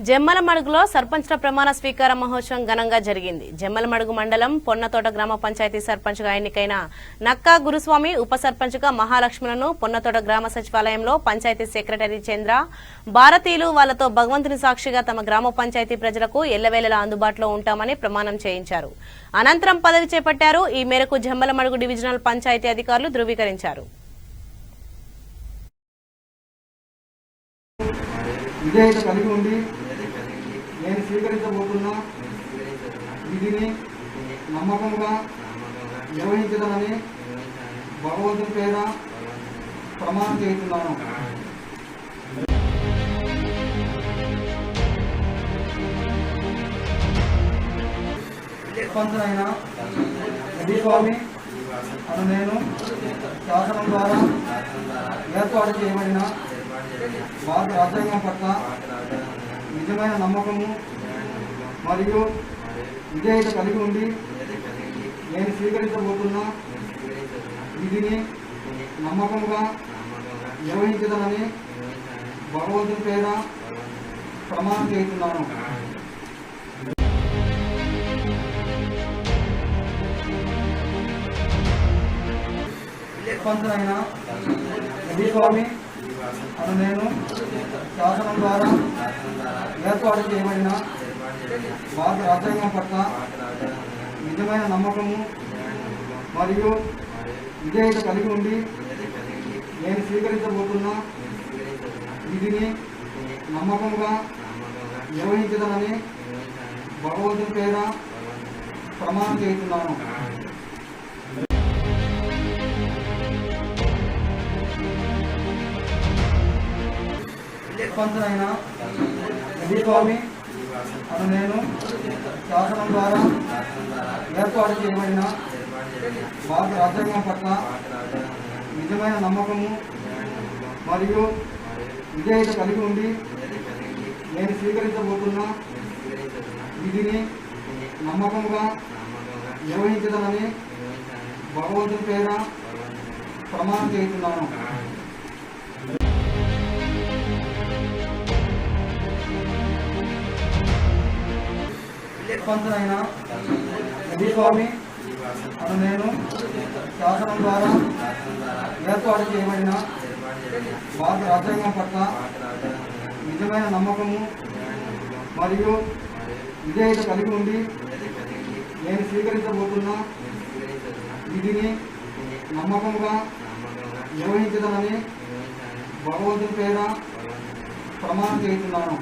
జమ్మలమడుగులో సర్పంచ్ల ప్రమాణ స్వీకార మహోత్సవం ఘనంగా జరిగింది. జమ్మలమడుగు మండలం పొన్నతోట గ్రామ పంచాయతీ సర్పంచ్గా ఎన్నికైన నక్కా గురుస్వామి, ఉప సర్పంచ్గా మహాలక్ష్మణను పొన్నతోట గ్రామ సచివాలయంలో పంచాయతీ సెక్రటరీ చంద్ర, భారతీయులు వాళ్లతో భగవంతుని సాక్షిగా తమ గ్రామ పంచాయతీ ప్రజలకు ఎల్లవేళలా అందుబాటులో ఉంటామని ప్రమాణం చేయించారు. అనంతరం పదవి చేపట్టారు. ఈ మేరకు జమ్మలమడుగు డివిజనల్ పంచాయతీ అధికారులు ధృవీకరించారు. విధేయత కలిగి ఉండి నేను స్వీకరించబోతున్న విధిని నమ్మకంగా నిర్వహించదనని భగవంతుని పేర ప్రమాణం చేస్తున్నాను. సర్పంచునైన గురుస్వామి అను నేను శాసనం ద్వారా ఏర్పాటు చేయబడిన భారత రాజ్యాంగం పట్ల నిజమైన నమ్మకము మరియు విధేయత కలిగి ఉండి నేను స్వీకరించబోతున్న విధిని నమ్మకంగా నిర్వహించదనని భగవంతుని పేర ప్రమాణం చేస్తున్నాను. సర్పంచునైన గురుస్వామి అను నేను శాసనం ద్వారా ఏర్పాటు చేయబడిన భారత రాజ్యాంగం పట్ల నిజమైన నమ్మకము మరియు విధేయత కలిగి ఉండి నేను స్వీకరించబోతున్న విధిని నమ్మకంగా నిర్వహించదనని భగవంతుని పేర ప్రమాణం చేస్తున్నాను. సర్పంచునైన గురుస్వామి అను నేను శాసనం ద్వారా ఏర్పాటు చేయబడిన భారత రాజ్యాంగం పట్ల నిజమైన నమ్మకము మరియు విధేయత కలిగి ఉండి నేను స్వీకరించబోతున్న విధిని నమ్మకంగా నిర్వహించదనని భగవంతుని పేర ప్రమాణం చేస్తున్నాను. సర్పంచునైన గురుస్వామి అను నేను శాసనం ద్వారా ఏర్పాటు చేయబడిన భారత రాజ్యాంగం పట్ల నిజమైన నమ్మకము మరియు విధేయత కలిగి ఉండి నేను స్వీకరించబోతున్న విధిని నమ్మకంగా నిర్వహించదనని భగవంతుని పేర ప్రమాణం చేస్తున్నాను.